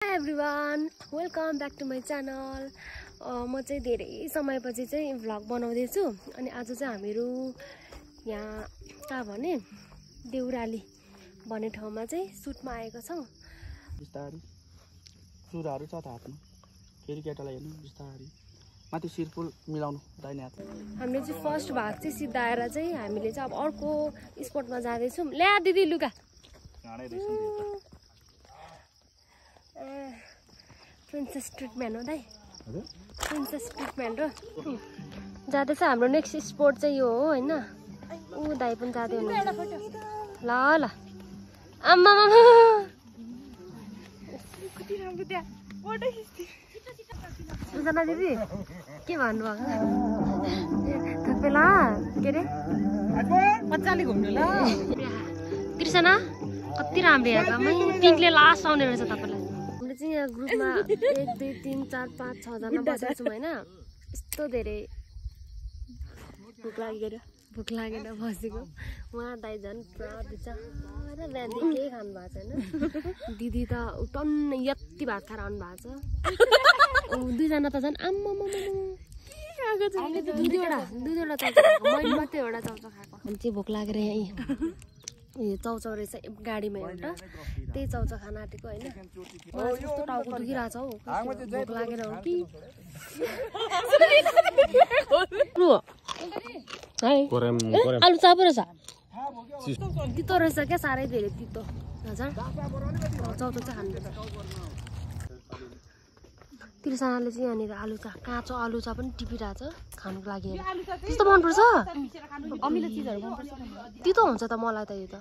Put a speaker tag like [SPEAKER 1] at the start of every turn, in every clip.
[SPEAKER 1] Hi everyone, welcome back to my channel. म चाहिँ धेरै समयपछि चाहिँ भ्लग बनाउँदै छु अनि आज चाहिँ हामीहरु यहाँ कहाँ भने देउराली भन्ने ठाउँमा चाहिँ सुटमा आएका छौं।
[SPEAKER 2] बिस्तारी चुराहरु छ त हातमा फेरि केटालाई हेर्नु बिस्तारी माथि सिरपुल मिलाउनु दाहिने हात।
[SPEAKER 1] हामीले चाहिँ फर्स्ट भाग चाहिँ सिधा आएर चाहिँ हामीले चाहिँ अब अर्को स्पटमा जाँदै छौं। ल्या दिदी लुगा
[SPEAKER 2] गाडै रहेछ
[SPEAKER 1] प्रिन्सेस ट्रिटमेन्ट हो दाइ। हजुर प्रिन्सेस ट्रिटमेन्ट हो जाँदैछ। हाम्रो नेक्स्ट स्पोर्ट चाहिँ यो हो हैन। ऊ दाइ पनि जाँदै हुनुहुन्छ। ल ल आम्मा मामा कति राम्रो त्यहाँ फोटो खिच्दै। सुजना दिदी के भन्नुभएको थपेला के रे मजाले घुम्नु ल। कृष्णा कति राम्रो यहाँ पिङ्कले लास्ट आउने रहेछ तपाईलाई। हामीले चाहिँ यहाँ ग्रुपमा 1 2 3 4 5 6 जना बसेका छौं हैन। यस्तो धेरै भुक लागेर बसेको। उहाँ दाइ झन् पुरा बिचारा बिहानदेखि केही खानु भएको छैन। दिदी त टन्न यति भात खाएर आउनु भएको छ। दुईजना त झन् आम्मा दुईवटा चाउचा खाएको। मैले मात्रै एउटा चाउचा खाएको। अनि चाहिँ भोक लागेर यहाँ यो चाउचाउ रहेछ गाडीमा एउटा त्यही चाउचा खान आँटेको हैन। मलाई कस्तो टाउको दुखिरहेछ हौ। भोक लागेर हो कि आलु चाप रहेछ तितो रहेछ क्या साह्रै धेरै तितो। हजुर चाउचाउ चाहिँ खानु त्रिसनाले चाहिँ यहाँनिर आलु चा काँचो आलु चा पनि टिपिरहेछ खानुको लागि। त्यस्तो मनपर्छ अमिलो चिजहरू मनपर्छ। तितो हुन्छ त मलाई त यो त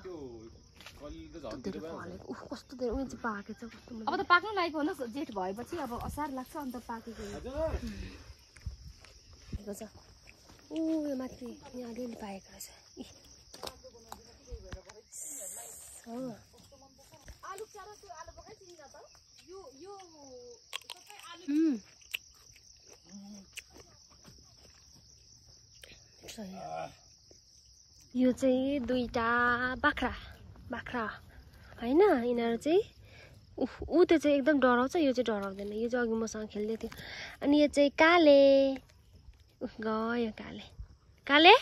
[SPEAKER 1] धेरै फलेको। कस्तो धेरै उयो चाहिँ पाकेको छ कस्तो।
[SPEAKER 3] अब त पाक्नु लागेको होला जेठ भएपछि अब असार लाग्छ अन्त पाकेको
[SPEAKER 1] छ। ऊ यो माथि यहाँ अलिअलि पाएको रहेछ। यो चाहिँ दुईटा बाख्रा हैन। यिनीहरू चाहिँ ऊ त्यो चाहिँ एकदम डराउँछ, यो चाहिँ डराउँदैन। यो चाहिँ अघि मसँग खेल्दै थियो। अनि यो चाहिँ काले गयो। काले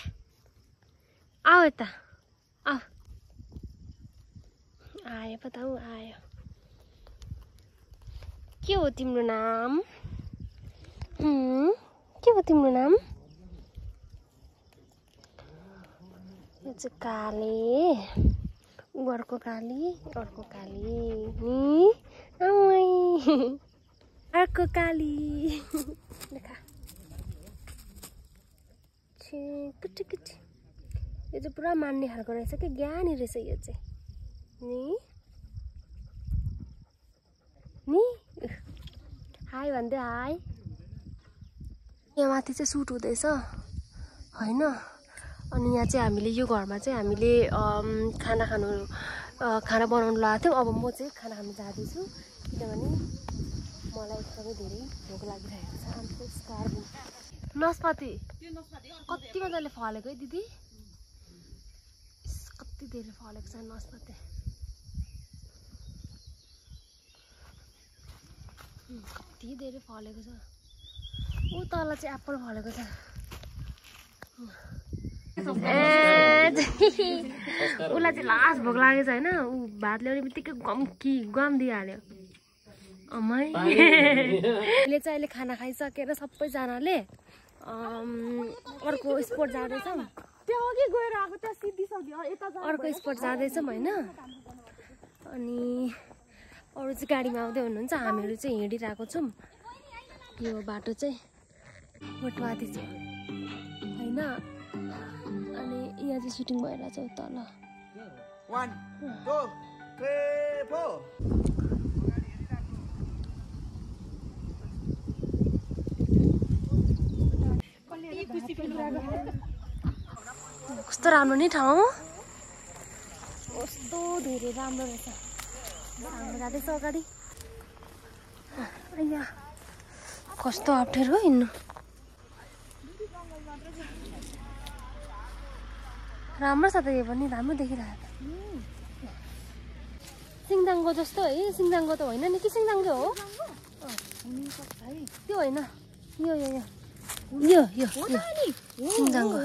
[SPEAKER 1] आऊ यता आऊ। आयो पो त ऊ आयो। के हो तिम्रो नाम? के हो तिम्रो नाम? यो चाहिँ काले अर्को काली अर्को काली देखा कुटी यो चाहिँ पुरा मान्ने खालको रहेछ कि ज्ञानी रहेछ यो चाहिँ नि हाई भन्दै हाई। यहाँ माथि चाहिँ सुट हुँदैछ हैन। अनि यहाँ चाहिँ हामीले यो घरमा चाहिँ हामीले खाना बनाउनु लगाएको थियौँ। अब म चाहिँ खाना खानु जाँदैछु किनभने मलाई एकदमै धेरै भोक लागिरहेको छ। नास्पाती कति मजाले फलेको है दिदी। कति धेरै फलेको छ नास्पाती। कति धेरै फलेको छ। ऊ तल चाहिँ एप्पल फलेको छ। उसलाई चाहिँ लास्ट भोक लागेछ हैन। ऊ भात ल्याउने बित्तिकै गम दिइहाल्यो। मैले चाहिँ अहिले खाना खाइसकेर सबैजनाले अर्को स्पोट जाँदैछौँ। अर्को स्पोट जाँदैछौँ हैन। अनि अरू चाहिँ गाडीमा आउँदै हुनुहुन्छ। हामीहरू चाहिँ हिँडिरहेको छौँ। यो बाटो चाहिँ मोटवादी छ हैन। अनि यहाँ चाहिँ सुटिङ भइरहेछ तल।
[SPEAKER 2] 1 2 3 4
[SPEAKER 1] कस्तो राम्रो नि ठाउँ। कस्तो धेरै राम्रो रहेछ। हामी जाँदैछ अगाडि। अಯ್या कस्तो अप्ठ्यारो हिँड्नु। राम्रो छ त यो पनि राम्रो देखिरहेको। सिङदाङको जस्तो है सिङदाङको त होइन नि कि सिङदाङको हो त्यो होइन यो यो यो यो यो सिङदाङको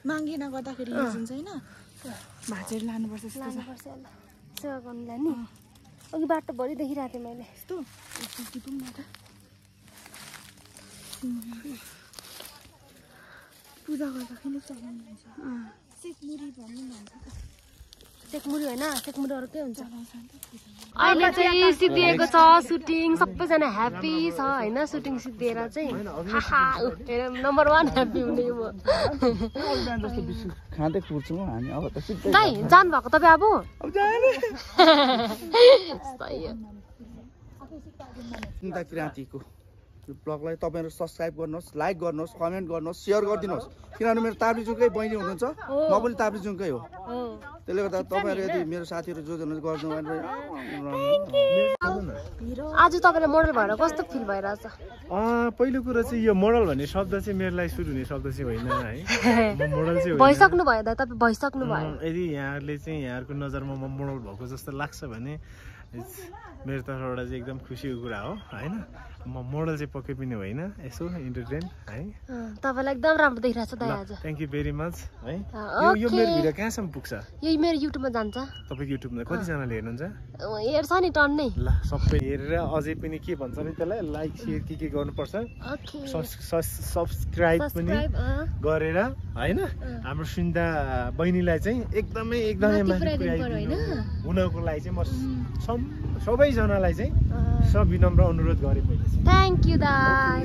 [SPEAKER 3] माङ्गेन गर्दाखेरि युज हुन्छ हैन भाजेर लानुपर्छ
[SPEAKER 1] लानुपर्छ होला सेवा गर्नुलाई नि अघि बाटोभरि देखिरहेको थिएँ मैले
[SPEAKER 3] यस्तो पूजा गर्दाखेरि चलाउनुहुन्छ सेकमुरी भन्ने भन्छ
[SPEAKER 1] सेकमुरी होइन सेकमुरी अर्कै हुन्छ अहिले चाहिँ सिद्धिएको छ सुटिङ सबैजना ह्याप्पी छ होइन सुटिङ सिद्धिएर चाहिँ नम्बर 1 ह्याप्पी हुने म
[SPEAKER 2] जस्तो बिस्कुट खाँदै कुर्छौँ हामी अब त सिधै
[SPEAKER 1] दाइ जानुभएको तपाईँ अब
[SPEAKER 2] चिन्ता क्रान्तिको यो ब्लगलाई तपाईँहरू सब्सक्राइब गर्नुहोस् लाइक गर्नुहोस् कमेन्ट गर्नुहोस् सेयर गरिदिनुहोस् किनभने मेरो ताप्लेजुङकै बहिनी हुनुहुन्छ म पनि ताप्लेजुङकै हो त्यसले गर्दा तपाईँहरू यदि मेरो साथीहरू जो गर्नु
[SPEAKER 1] आज तपाईँले मोडल भएर कस्तो फिल भइरहेछ
[SPEAKER 4] पहिलो कुरा चाहिँ यो मोडल भन्ने शब्द चाहिँ मेरो लागि सुरु हुने शब्द चाहिँ होइन है म मोडल चाहिँ
[SPEAKER 1] भइसक्नु भयो दाइ तपाईँ भइसक्नु भयो
[SPEAKER 4] यदि यहाँहरूले चाहिँ यहाँहरूको नजरमा म मोडल भएको जस्तो लाग्छ भने मेरो तर्फबाट चाहिँ एकदम खुसीको कुरा हो होइन म मोडल चाहिँ पक्कै पनि होइन यसो इन्टरटेन है
[SPEAKER 1] तपाईँलाई एकदम राम्रो देखिरहेछ दाइ आज
[SPEAKER 4] थ्याङ्क यू भेरी मच है यो मेरो भिडियो कहाँसम्म पुग्छ
[SPEAKER 1] यही मेरो युट्युबमा जान्छ
[SPEAKER 4] तपाईँको युट्युबमा कतिजनाले हेर्नुहुन्छ
[SPEAKER 1] हेर्छ नि टन्नै
[SPEAKER 4] ल सबै हेरेर अझै पनि के भन्छ नि त्यसलाई लाइक सेयर के गर्नुपर्छ सब्सक्राइब पनि गरेर होइन हाम्रो सुन्दा बहिनीलाई चाहिँ एकदमै हुनको लागि चाहिँ म सबैजनालाई चाहिँ सविनम्र अनुरोध गरेँ मैले
[SPEAKER 1] थ्याङ्क यू दाइ